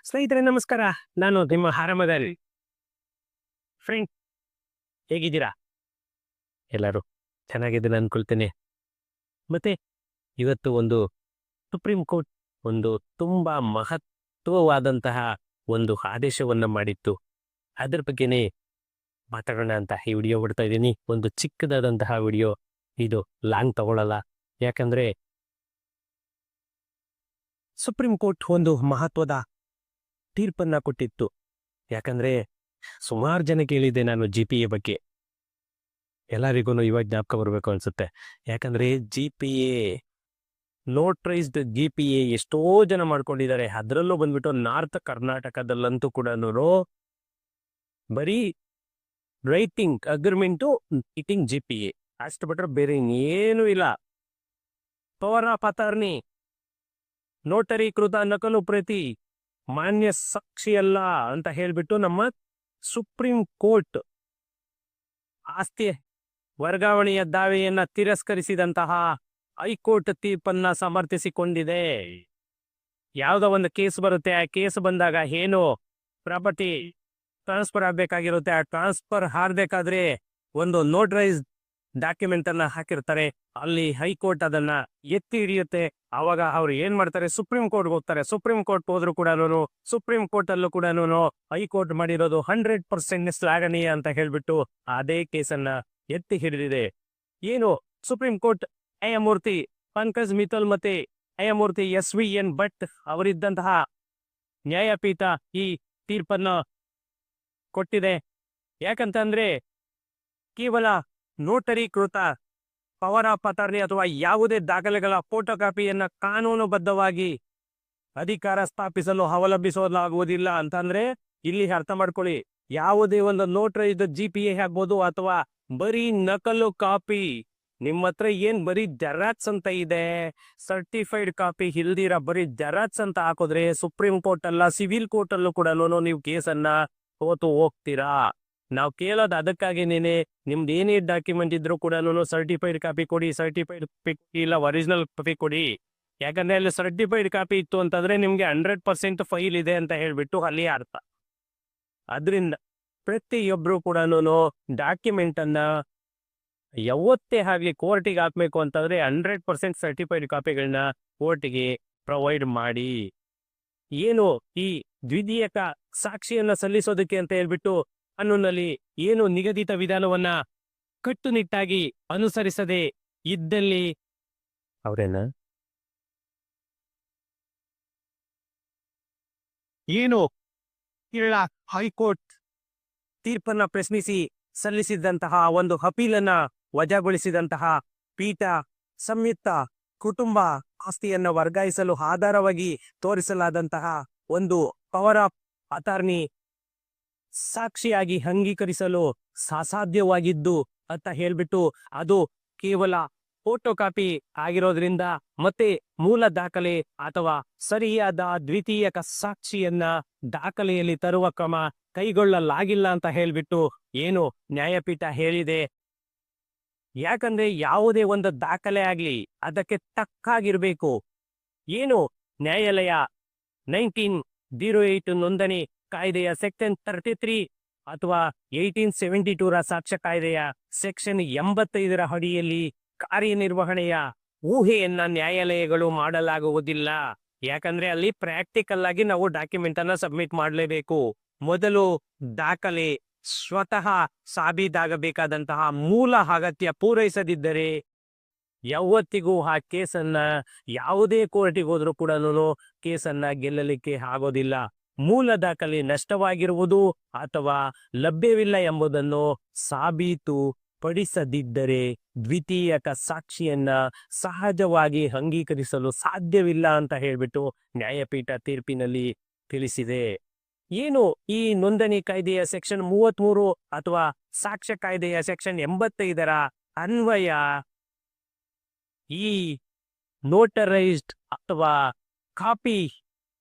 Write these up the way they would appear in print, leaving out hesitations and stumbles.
ಸ್ನೇಹಿತರೆ ನಮಸ್ಕಾರ. ನಾನು ನಿಮ್ಮ ಆರಾಮದಾರಿ ಫ್ರೆಂಡ್. ಹೇಗಿದ್ದೀರಾ? ಎಲ್ಲರೂ ಚೆನ್ನಾಗಿದ್ದೀನಿ ಅನ್ಕೊಳ್ತೇನೆ. ಮತ್ತೆ ಇವತ್ತು ಒಂದು ಸುಪ್ರೀಂ ಕೋರ್ಟ್ ಒಂದು ತುಂಬಾ ಮಹತ್ವವಾದಂತಹ ಒಂದು ಆದೇಶವನ್ನ ಮಾಡಿತ್ತು. ಅದ್ರ ಬಗ್ಗೆನೇ ಮಾತಾಡೋಣ ಅಂತ ಈ ವಿಡಿಯೋ ಬಿಡ್ತಾ ಇದ್ದೀನಿ. ಒಂದು ಚಿಕ್ಕದಾದಂತಹ ವಿಡಿಯೋ, ಇದು ಲಾಂಗ್ ತಗೊಳ್ಳಲ್ಲ. ಯಾಕಂದ್ರೆ ಸುಪ್ರೀಂ ಕೋರ್ಟ್ ಒಂದು ಮಹತ್ವದ ತೀರ್ಪನ್ನ ಕೊಟ್ಟಿತ್ತು. ಯಾಕಂದ್ರೆ ಸುಮಾರು ಜನ ಕೇಳಿದ್ದೆ ನಾನು GPA ಬಗ್ಗೆ. ಎಲ್ಲರಿಗೂ ಇವಾಗ ಜ್ಞಾಪಕ ಬರಬೇಕು ಅನ್ಸುತ್ತೆ. ಯಾಕಂದ್ರೆ GPA, ನೋಟ್ರೈಸ್ಡ್ GPA ಎಷ್ಟೋ ಜನ ಮಾಡ್ಕೊಂಡಿದ್ದಾರೆ. ಅದರಲ್ಲೂ ಬಂದ್ಬಿಟ್ಟು ನಾರ್ತ್ ಕರ್ನಾಟಕದಲ್ಲಂತೂ ಕೂಡ ಬರೀ ರೈಟಿಂಗ್ ಅಗ್ರಿಮೆಂಟು, ಇಟಿಂಗ್ GPA ಅಷ್ಟು ಬಿಟ್ರೆ ಬೇರೆ ಇನ್ನೇನು ಇಲ್ಲ. ಪವರ್ ಆಫ್ ಅಟಾರ್ನಿ, ನೋಟರೀಕೃತ ನಕಲು ಪ್ರತಿ, ಮಾನ್ಯ ಸಾಕ್ಷಿಯಲ್ಲ ಅಂತ ಹೇಳ್ಬಿಟ್ಟು ನಮ್ಮ ಸುಪ್ರೀಂ ಕೋರ್ಟ್ ಆಸ್ತಿ ವರ್ಗಾವಣೆಯ ದಾವೆಯನ್ನ ತಿರಸ್ಕರಿಸಿದಂತಹ ಹೈಕೋರ್ಟ್ ತೀರ್ಪನ್ನ ಸಮರ್ಥಿಸಿಕೊಂಡಿದೆ. ಯಾವುದೋ ಒಂದು ಕೇಸ್ ಬರುತ್ತೆ, ಆ ಕೇಸ್ ಬಂದಾಗ ಏನು ಪ್ರಾಪರ್ಟಿ ಟ್ರಾನ್ಸ್ಫರ್ ಆಗ್ಬೇಕಾಗಿರುತ್ತೆ, ಆ ಟ್ರಾನ್ಸ್ಫರ್ ಆಗ್ಬೇಕಾದ್ರೆ ಒಂದು ನೋಟರೈಸ್ ಡಾಕ್ಯುಮೆಂಟ್ ಅನ್ನ ಹಾಕಿರ್ತಾರೆ. ಅಲ್ಲಿ ಹೈಕೋರ್ಟ್ ಅದನ್ನ ಎತ್ತಿ ಹಿಡಿಯುತ್ತೆ. ಅವಾಗ ಅವ್ರು ಏನ್ ಮಾಡ್ತಾರೆ, ಸುಪ್ರೀಂ ಕೋರ್ಟ್ ಹೋಗ್ತಾರೆ. ಸುಪ್ರೀಂ ಕೋರ್ಟ್ ಹೋದ್ರು ಕೂಡ ಸುಪ್ರೀಂ ಕೋರ್ಟ್ ಅಲ್ಲೂ ಕೂಡ ಹೈಕೋರ್ಟ್ ಮಾಡಿರೋದು 100% ಶ್ಲಾಘನೀಯ ಅಂತ ಹೇಳ್ಬಿಟ್ಟು ಅದೇ ಕೇಸನ್ನ ಎತ್ತಿ ಹಿಡಿದಿದೆ. ಏನು ಸುಪ್ರೀಂ ಕೋರ್ಟ್ ನ್ಯಾಯಮೂರ್ತಿ ಪಂಕಜ್ ಮಿತ್ತಲ್ ಮತ್ತೆ ನ್ಯಾಯಮೂರ್ತಿ SVN ಭಟ್ ಅವರಿದ್ದಂತಹ ನ್ಯಾಯಪೀಠ ಈ ತೀರ್ಪನ್ನ ಕೊಟ್ಟಿದೆ. ಯಾಕಂತಂದ್ರೆ ಕೇವಲ ನೋಟರೀಕೃತ ಪವರ್ ಆಫ್ ಅಟಾರ್ನಿ ಅಥವಾ ಯಾವುದೇ ದಾಖಲೆಗಳ ಫೋಟೋಕಾಪಿಯನ್ನ ಕಾನೂನುಬದ್ಧವಾಗಿ ಅಧಿಕಾರ ಸ್ಥಾಪಿಸಲು ಅವಲಂಬಿಸಲಾಗುವುದಿಲ್ಲ ಅಂತಂದ್ರೆ ಇಲ್ಲಿ ಅರ್ಥ ಮಾಡ್ಕೊಳ್ಳಿ. ಯಾವುದೇ ಒಂದು ನೋಟರೈಸ್ಡ್ GPA ಆಗ್ಬೋದು ಅಥವಾ ಬರೀ ನಕಲು ಕಾಪಿ, ನಿಮ್ಮ ಹತ್ರ ಏನ್ ಬರೀ ಜೆರಾಕ್ಸ್ ಅಂತ ಇದೆ, ಸರ್ಟಿಫೈಡ್ ಕಾಪಿ ಇಲ್ದಿರ ಬರೀ ಜೆರಾಕ್ಸ್ ಅಂತ ಹಾಕಿದ್ರೆ ಸುಪ್ರೀಂ ಕೋರ್ಟ್ ಅಲ್ಲ ಸಿವಿಲ್ ಕೋರ್ಟ್ ಅಲ್ಲೂ ಕೂಡ ನೀವು ಕೇಸನ್ನ ಸೋತು ಹೋಗ್ತೀರಾ. ನಾವು ಕೇಳೋದು ಅದಕ್ಕಾಗಿನೇನೆ, ನಿಮ್ದು ಏನೇ ಡಾಕ್ಯುಮೆಂಟ್ ಇದ್ರೂ ಕೂಡ ಸರ್ಟಿಫೈಡ್ ಕಾಪಿ ಕೊಡಿ, ಸರ್ಟಿಫೈಡ್ ಕಾಪಿ ಇಲ್ಲ ಒರಿಜಿನಲ್ ಕಾಪಿ ಕೊಡಿ. ಯಾಕಂದ್ರೆ ಅಲ್ಲಿ ಸರ್ಟಿಫೈಡ್ ಕಾಪಿ ಇತ್ತು ಅಂತಂದ್ರೆ ನಿಮ್ಗೆ 100% ಫೈಲ್ ಇದೆ ಅಂತ ಹೇಳ್ಬಿಟ್ಟು ಅಲ್ಲಿ ಅರ್ಥ. ಅದರಿಂದ ಪ್ರತಿಯೊಬ್ರು ಕೂಡ ಡಾಕ್ಯುಮೆಂಟ್ ಅನ್ನ ಯಾವತ್ತೇ ಆಗ್ಲಿ ಕೋರ್ಟಿಗೆ ಹಾಕ್ಬೇಕು ಅಂತಂದ್ರೆ 100% ಸರ್ಟಿಫೈಡ್ ಕಾಪಿಗಳನ್ನ ಕೋರ್ಟಿಗೆ ಪ್ರೊವೈಡ್ ಮಾಡಿ. ಏನು ಈ ದ್ವಿತೀಯಕ ಸಾಕ್ಷಿಯನ್ನ ಸಲ್ಲಿಸೋದಕ್ಕೆ ಅಂತ ಹೇಳ್ಬಿಟ್ಟು ಕಾನೂನಲ್ಲಿ ಏನು ನಿಗದಿತ ವಿಧಾನವನ್ನ ಕಟ್ಟುನಿಟ್ಟಾಗಿ ಅನುಸರಿಸದೆ ಇದ್ದಲ್ಲಿ ಅವರೇನ ಏನು ಕೇರಳ ಹೈಕೋರ್ಟ್ ತೀರ್ಪನ್ನ ಪ್ರಶ್ನಿಸಿ ಸಲ್ಲಿಸಿದಂತಹ ಒಂದು ಅಪೀಲನ್ನ ವಜಾಗೊಳಿಸಿದಂತಹ ಪೀಠ ಸಂಯುಕ್ತ ಕುಟುಂಬ ಆಸ್ತಿಯನ್ನು ವರ್ಗಾಯಿಸಲು ಆಧಾರವಾಗಿ ತೋರಿಸಲಾದಂತಹ ಒಂದು ಪವರ್ ಆಫ್ ಅಟಾರ್ನಿ ಸಾಕ್ಷಿಯಾಗಿ ಅಂಗೀಕರಿಸಲು ಅಸಾಧ್ಯವಾಗಿದ್ದು ಅಂತ ಹೇಳ್ಬಿಟ್ಟು ಅದು ಕೇವಲ ಫೋಟೋ ಕಾಪಿ ಆಗಿರೋದ್ರಿಂದ ಮತ್ತೆ ಮೂಲ ದಾಖಲೆ ಅಥವಾ ಸರಿಯಾದ ದ್ವಿತೀಯಕ ಸಾಕ್ಷಿಯನ್ನ ದಾಖಲೆಯಲ್ಲಿ ತರುವ ಕ್ರಮ ಕೈಗೊಳ್ಳಲಾಗಿಲ್ಲ ಅಂತ ಹೇಳ್ಬಿಟ್ಟು ಏನು ನ್ಯಾಯಪೀಠ ಹೇಳಿದೆ. ಯಾಕಂದ್ರೆ ಯಾವುದೇ ಒಂದು ದಾಖಲೆ ಆಗ್ಲಿ ಅದಕ್ಕೆ ತಕ್ಕಾಗಿರ್ಬೇಕು. ಏನು ನ್ಯಾಯಾಲಯ 1908 ನೋಂದಣಿ ಕಾಯ್ದೆಯ ಸೆಕ್ಷನ್ 33 ಅಥವಾ 1872 ಸಾಕ್ಷ್ಯ ಕಾಯ್ದೆಯ ಸೆಕ್ಷನ್ 85 ಅಡಿಯಲ್ಲಿ ಕಾರ್ಯನಿರ್ವಹಣೆಯ ಊಹೆಯನ್ನ ನ್ಯಾಯಾಲಯಗಳು ಮಾಡಲಾಗುವುದಿಲ್ಲ. ಯಾಕಂದ್ರೆ ಅಲ್ಲಿ ಪ್ರಾಕ್ಟಿಕಲ್ ಆಗಿ ನಾವು ಡಾಕ್ಯುಮೆಂಟ್ ಅನ್ನ ಸಬ್ಮಿಟ್ ಮಾಡಲೇಬೇಕು. ಮೊದಲು ದಾಖಲೆ ಸ್ವತಃ ಸಾಬೀತಾಗಬೇಕಾದಂತಹ ಮೂಲ ಅಗತ್ಯ ಪೂರೈಸದಿದ್ದರೆ ಯಾವತ್ತಿಗೂ ಆ ಕೇಸನ್ನ ಯಾವುದೇ ಕೋರ್ಟಿಗೆ ಹೋದ್ರೂ ಕೂಡ ಕೇಸನ್ನ ಗೆಲ್ಲಲಿಕ್ಕೆ ಆಗೋದಿಲ್ಲ. ಮೂಲ ದಾಖಲೆ ನಷ್ಟವಾಗಿರುವುದು ಅಥವಾ ಲಭ್ಯವಿಲ್ಲ ಎಂಬುದನ್ನು ಸಾಬೀತು ಪಡಿಸದಿದ್ದರೆ ದ್ವಿತೀಯಕ ಸಾಕ್ಷಿಯನ್ನ ಸಹಜವಾಗಿ ಅಂಗೀಕರಿಸಲು ಸಾಧ್ಯವಿಲ್ಲ ಅಂತ ಹೇಳ್ಬಿಟ್ಟು ನ್ಯಾಯಪೀಠ ತೀರ್ಪಿನಲ್ಲಿ ತಿಳಿಸಿದೆ. ಏನು ಈ ನೋಂದಣಿ ಕಾಯ್ದೆಯ ಸೆಕ್ಷನ್ 33 ಅಥವಾ ಸಾಕ್ಷ್ಯ ಕಾಯ್ದೆಯ ಸೆಕ್ಷನ್ 85 ಅನ್ವಯ ಈ ನೋಟರೈಸ್ಡ್ ಅಥವಾ ಕಾಪಿ,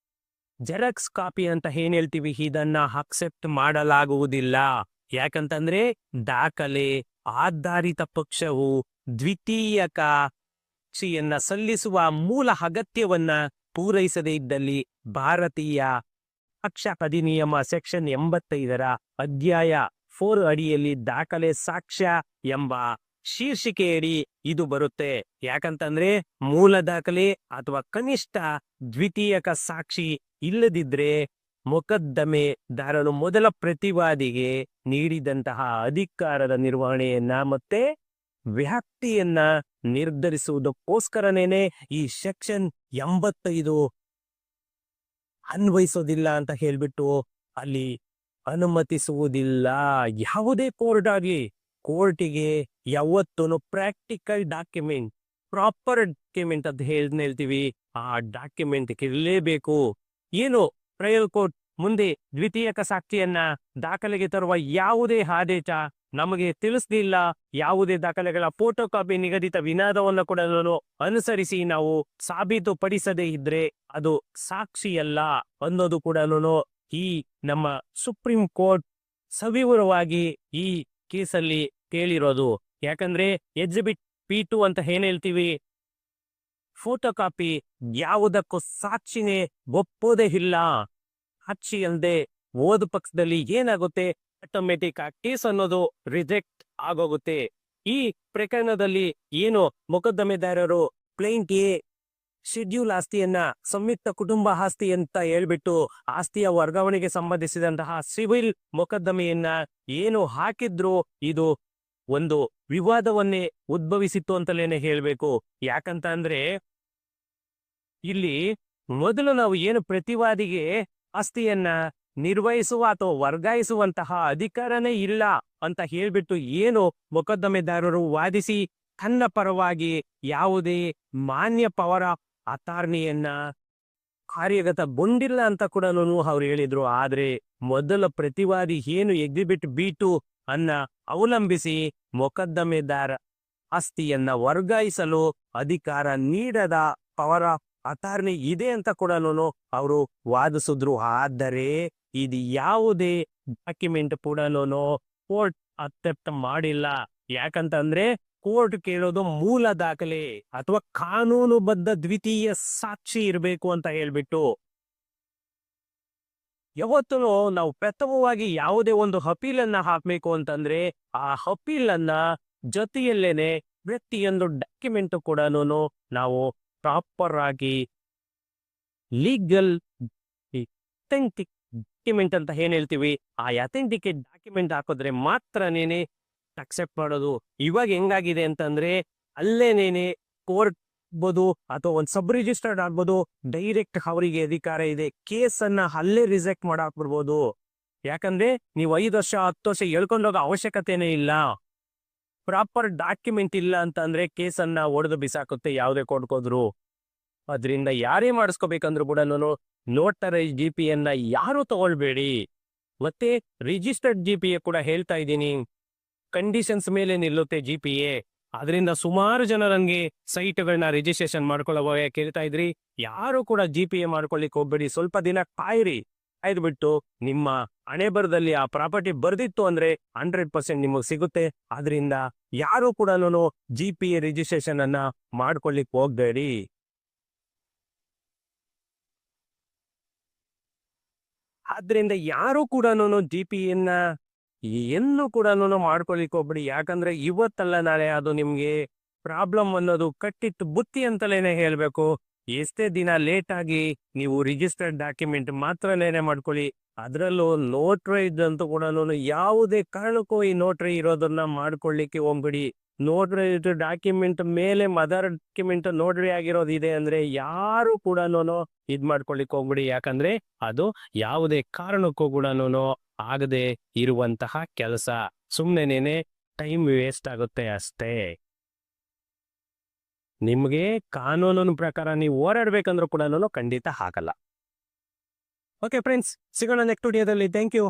ಜೆರಾಕ್ಸ್ ಕಾಪಿ ಅಂತ ಏನ್ ಹೇಳ್ತೀವಿ, ಇದನ್ನ ಅಕ್ಸೆಪ್ಟ್ ಮಾಡಲಾಗುವುದಿಲ್ಲ. ಯಾಕಂತಂದ್ರೆ ದಾಖಲೆ ಆಧಾರಿತ ಪಕ್ಷವು ದ್ವಿತೀಯಕ ಸಾಕ್ಷಿಯನ್ನ ಸಲ್ಲಿಸುವ ಮೂಲ ಅಗತ್ಯವನ್ನ ಪೂರೈಸದೇ ಇದ್ದಲ್ಲಿ ಭಾರತೀಯ ಸಾಕ್ಷ್ಯ ಅಧಿನಿಯಮ ಸೆಕ್ಷನ್ 85ರ ಅಧ್ಯಾಯ 4 ಅಡಿಯಲ್ಲಿ ದಾಖಲೆ ಸಾಕ್ಷ್ಯ ಎಂಬ ಶೀರ್ಷಿಕೆಯಡಿ ಇದು ಬರುತ್ತೆ. ಯಾಕಂತಂದ್ರೆ ಮೂಲ ದಾಖಲೆ ಅಥವಾ ಕನಿಷ್ಠ ದ್ವಿತೀಯಕ ಸಾಕ್ಷಿ ಇಲ್ಲದಿದ್ರೆ ಮೊಕದ್ದಮೆದಾರನು ಮೊದಲ ಪ್ರತಿವಾದಿಗೆ ನೀಡಿದಂತಹ ಅಧಿಕಾರದ ನಿರ್ವಹಣೆಯನ್ನ ಮತ್ತೆ ವ್ಯಾಪ್ತಿಯನ್ನ ನಿರ್ಧರಿಸುವುದಕ್ಕೋಸ್ಕರನೇನೆ ಈ ಸೆಕ್ಷನ್ 85 ಅನ್ವಯಿಸೋದಿಲ್ಲ ಅಂತ ಹೇಳ್ಬಿಟ್ಟು ಅಲ್ಲಿ ಅನುಮತಿಸುವುದಿಲ್ಲ. ಯಾವುದೇ ಕೋರ್ಟ್ ಆಗಲಿ ಕೋರ್ಟಿಗೆ ಯಾವತ್ತೂ ಪ್ರಾಕ್ಟಿಕಲ್ ಡಾಕ್ಯುಮೆಂಟ್, ಪ್ರಾಪರ್ ಡಾಕ್ಯುಮೆಂಟ್ ಅಂತ ಹೇಳ್ತೀವಿ, ಆ ಡಾಕ್ಯುಮೆಂಟ್ ಇರಲೇಬೇಕು. ಏನು ಟ್ರಯಲ್ ಕೋರ್ಟ್ ಮುಂದೆ ದ್ವಿತೀಯಕ ಸಾಕ್ಷಿಯನ್ನ ದಾಖಲೆಗೆ ತರುವ ಯಾವುದೇ ಆದೇಶ ನಮಗೆ ತಿಳಿಸ್ಲಿಲ್ಲ, ಯಾವುದೇ ದಾಖಲೆಗಳ ಫೋಟೋ ಕಾಪಿ ನಿಗದಿತ ವಿನಾದವನ್ನು ಕೂಡ ಅನುಸರಿಸಿ ನಾವು ಸಾಬೀತುಪಡಿಸದೇ ಇದ್ರೆ ಅದು ಸಾಕ್ಷಿಯಲ್ಲ ಅನ್ನೋದು ಕೂಡ ಈ ನಮ್ಮ ಸುಪ್ರೀಂ ಕೋರ್ಟ್ ಸವಿವರವಾಗಿ ಈ ಕೇಸಲ್ಲಿ ಕೇಳಿರೋದು. ಯಾಕಂದ್ರೆ ಎಕ್ಸಿಬಿಟ್ P2 ಅಂತ ಏನ್ ಹೇಳ್ತೀವಿ, ಫೋಟೋ ಕಾಪಿ ಯಾವುದಕ್ಕೂ ಸಾಕ್ಷಿನೇ ಒಪ್ಪೋದೇ ಇಲ್ಲ. ಸಾಕ್ಷಿ ಅಲ್ಲದೆ ಓದ ಪಕ್ಷದಲ್ಲಿ ಏನಾಗುತ್ತೆ, ಆಟೋಮೆಟಿಕ್ ಆ ಕೇಸ್ ಅನ್ನೋದು ರಿಜೆಕ್ಟ್ ಆಗೋಗುತ್ತೆ. ಈ ಪ್ರಕರಣದಲ್ಲಿ ಏನು ಮೊಕದ್ದಮೆದಾರರು ಕ್ಲೈಂಟ್ ಎ ಶೆಡ್ಯೂಲ್ ಆಸ್ತಿಯನ್ನ ಸಂಯುಕ್ತ ಕುಟುಂಬ ಆಸ್ತಿ ಅಂತ ಹೇಳ್ಬಿಟ್ಟು ಆಸ್ತಿಯ ವರ್ಗಾವಣೆಗೆ ಸಂಬಂಧಿಸಿದಂತಹ ಸಿವಿಲ್ ಮೊಕದ್ದಮೆಯನ್ನ ಏನು ಹಾಕಿದ್ರು ಇದು ಒಂದು ವಿವಾದವನ್ನೇ ಉದ್ಭವಿಸಿತ್ತು ಅಂತಲೇನೆ ಹೇಳ್ಬೇಕು. ಯಾಕಂತ ಅಂದ್ರೆ ಇಲ್ಲಿ ಮೊದಲು ನಾವು ಏನು ಪ್ರತಿವಾದಿಗೆ ಆಸ್ತಿಯನ್ನ ನಿರ್ವಹಿಸುವ ಅಥವಾ ವರ್ಗಾಯಿಸುವಂತಹ ಅಧಿಕಾರನೇ ಇಲ್ಲ ಅಂತ ಹೇಳ್ಬಿಟ್ಟು ಏನು ಮೊಕದ್ದಮೆದಾರರು ವಾದಿಸಿ ತನ್ನ ಪರವಾಗಿ ಯಾವುದೇ ಮಾನ್ಯ ಪವರ್ ಅಟಾರ್ನಿಯನ್ನ ಕಾರ್ಯಗತಗೊಂಡಿಲ್ಲ ಅಂತ ಕೂಡ ಅವ್ರು ಹೇಳಿದ್ರು. ಆದ್ರೆ ಮೊದಲ ಪ್ರತಿವಾದಿ ಏನು ಎಕ್ಸಿಬಿಟ್ B2 ಅನ್ನ ಅವಲಂಬಿಸಿ ಮೊಕದ್ದಮೆದಾರ ಆಸ್ತಿಯನ್ನ ವರ್ಗಾಯಿಸಲು ಅಧಿಕಾರ ನೀಡದ ಪವರ್ ಅಟಾರ್ನಿ ಇದೆ ಅಂತ ಕೂಡ ಅವರು ವಾದಿಸಿದ್ರು. ಆದರೆ ಇದು ಯಾವುದೇ ಡಾಕ್ಯುಮೆಂಟ್ ಕೂಡ ಕೋರ್ಟ್ ಅಕ್ಸೆಪ್ಟ್ ಮಾಡಿಲ್ಲ. ಯಾಕಂತಂದ್ರೆ ಕೋರ್ಟ್ ಕೇಳೋದು ಮೂಲ ದಾಖಲೆ ಅಥವಾ ಕಾನೂನುಬದ್ಧ ದ್ವಿತೀಯ ಸಾಕ್ಷಿ ಇರಬೇಕು ಅಂತ ಹೇಳ್ಬಿಟ್ಟು. ಯಾವತ್ತೂ ನಾವು ಪ್ರಥಮವಾಗಿ ಯಾವುದೇ ಒಂದು ಅಪೀಲನ್ನ ಹಾಕ್ಬೇಕು ಅಂತಂದ್ರೆ ಆ ಅಪೀಲನ್ನ ಜೊತೆಯಲ್ಲೇನೆ ಪ್ರತಿಯೊಂದು ಡಾಕ್ಯುಮೆಂಟ್ ಕೂಡ ನಾವು ಪ್ರಾಪರ್ ಆಗಿ ಲೀಗಲ್ ಅಥೆಂಟಿಕ್ ಡಾಕ್ಯುಮೆಂಟ್ ಅಂತ ಏನ್ ಹೇಳ್ತೀವಿ, ಆ ಅಥೆಂಟಿಕೇಟ್ ಡಾಕ್ಯುಮೆಂಟ್ ಹಾಕಿದ್ರೆ ಮಾತ್ರನೇನೆ ಅಕ್ಸೆಪ್ಟ್ ಮಾಡೋದು. ಇವಾಗ ಹೆಂಗಾಗಿದೆ ಅಂತಂದ್ರೆ ಅಲ್ಲೇನೇನೆ ಕೋರ್ಟ್ ಆಗ್ಬೋದು ಅಥವಾ ಒಂದು ಸಬ್ ರಿಜಿಸ್ಟರ್ಡ್ ಆಗ್ಬೋದು, ಡೈರೆಕ್ಟ್ ಅವರಿಗೆ ಅಧಿಕಾರ ಇದೆ, ಕೇಸ್ ಅನ್ನ ಅಲ್ಲೇ ರಿಜೆಕ್ಟ್ ಮಾಡಾಕ್ಬಿಡ್ಬೋದು. ಯಾಕಂದ್ರೆ ನೀವು 5 ವರ್ಷ 10 ವರ್ಷ ಹೇಳ್ಕೊಂಡೋಗೋ ಅವಶ್ಯಕತೆನೇ ಇಲ್ಲ. ಪ್ರಾಪರ್ ಡಾಕ್ಯುಮೆಂಟ್ ಇಲ್ಲ ಅಂತ ಅಂದ್ರೆ ಕೇಸನ್ನ ಒಡೆದು ಬಿಸಾಕುತ್ತೆ ಯಾವುದೇ ಕೋರ್ಟ್ಗೋದ್ರು. ಅದರಿಂದ ಯಾರೇ ಮಾಡಿಸ್ಕೋಬೇಕಂದ್ರೂ ಕೂಡ ನೋಟರೈಸ್ GP ಯನ್ನ ಯಾರು ತಗೊಳ್ಬೇಡಿ. ಮತ್ತೆ ರಿಜಿಸ್ಟರ್ಡ್ GPA ಕೂಡ ಹೇಳ್ತಾ ಇದ್ದೀನಿ, ಕಂಡೀಷನ್ಸ್ ಮೇಲೆ ನಿಲ್ಲುತ್ತೆ GPA. ಅದರಿಂದ ಸುಮಾರು ಜನ ನನಗೆ ಸೈಟ್ಗಳನ್ನ ರಿಜಿಸ್ಟ್ರೇಷನ್ ಮಾಡ್ಕೊಳ್ಳುವಾಗ ಕೇಳ್ತಾ ಇದ್ರಿ, ಯಾರು ಕೂಡ GPA ಮಾಡ್ಕೊಳ್ಳಿಕ್ ಹೋಗ್ಬೇಡಿ, ಸ್ವಲ್ಪ ದಿನ ಕಾಯ್ದುಬಿಟ್ಟು ನಿಮ್ಮ ಹಣೆ ಬರದಲ್ಲಿ ಆ ಪ್ರಾಪರ್ಟಿ ಬರ್ದಿತ್ತು ಅಂದ್ರೆ 100% ನಿಮಗೆ ಸಿಗುತ್ತೆ. ಆದ್ರಿಂದ ಯಾರು ಕೂಡ GPA ರಿಜಿಸ್ಟ್ರೇಷನ್ ಅನ್ನ ಮಾಡ್ಕೊಳ್ಳಿಕ್ ಹೋಗ್ಬೇಡಿ. ಆದ್ರಿಂದ ಯಾರು ಕೂಡ GPAಯನ್ನ ಎಲ್ಲೂ ಕೂಡ ಮಾಡ್ಕೊಳ್ಳಿಕ್ ಹೋಗ್ಬೇಡಿ. ಯಾಕಂದ್ರೆ ಇವತ್ತಲ್ಲ ನಾಳೆ ಅದು ನಿಮ್ಗೆ ಪ್ರಾಬ್ಲಮ್ ಅನ್ನೋದು ಕಟ್ಟಿತ್ತು ಬುತ್ತಿ ಅಂತಲೇನೆ ಹೇಳ್ಬೇಕು. ಎಷ್ಟೇ ದಿನ ಲೇಟ್ ಆಗಿ ನೀವು ರಿಜಿಸ್ಟರ್ಡ್ ಡಾಕ್ಯುಮೆಂಟ್ ಮಾತ್ರನೇನೆ ಮಾಡ್ಕೊಳ್ಳಿ. ಅದರಲ್ಲೂ ನೋಟ್ರೈಸ್ ಅಂತೂ ಕೂಡ ಯಾವುದೇ ಕಾರಣಕ್ಕೂ ಈ ನೋಟ್ರಿ ಇರೋದನ್ನ ಮಾಡ್ಕೊಳ್ಳಿಕ್ಕೆ ಹೋಗ್ಬೇಡಿ. ನೋಟ್ರೈಸ್ ಡಾಕ್ಯುಮೆಂಟ್ ಮೇಲೆ ಮದರ್ ಡಾಕ್ಯುಮೆಂಟ್ ನೋಟ್ರಿ ಆಗಿರೋದಿದೆ ಅಂದ್ರೆ ಯಾರು ಕೂಡ ಇದ್ ಮಾಡ್ಕೊಳ್ಳಿಕ್ ಹೋಗ್ಬಿಡಿ. ಯಾಕಂದ್ರೆ ಅದು ಯಾವುದೇ ಕಾರಣಕ್ಕೂ ಕೂಡ ಆಗದೆ ಇರುವಂತಹ ಕೆಲಸ. ಸುಮ್ನೆನೇನೆ ಟೈಮ್ ವೇಸ್ಟ್ ಆಗುತ್ತೆ ಅಷ್ಟೇ. ನಿಮ್ಗೆ ಕಾನೂನಿನ ಪ್ರಕಾರ ನೀವು ಹೋರಾಡ್ಬೇಕಂದ್ರೂ ಕೂಡ ಖಂಡಿತ ಆಗಲ್ಲ. ಓಕೆ ಫ್ರೆಂಡ್ಸ್, ಸಿಗೋಣ ನೆಕ್ಸ್ಟ್ ವಿಡಿಯೋದಲ್ಲಿ. Thank you.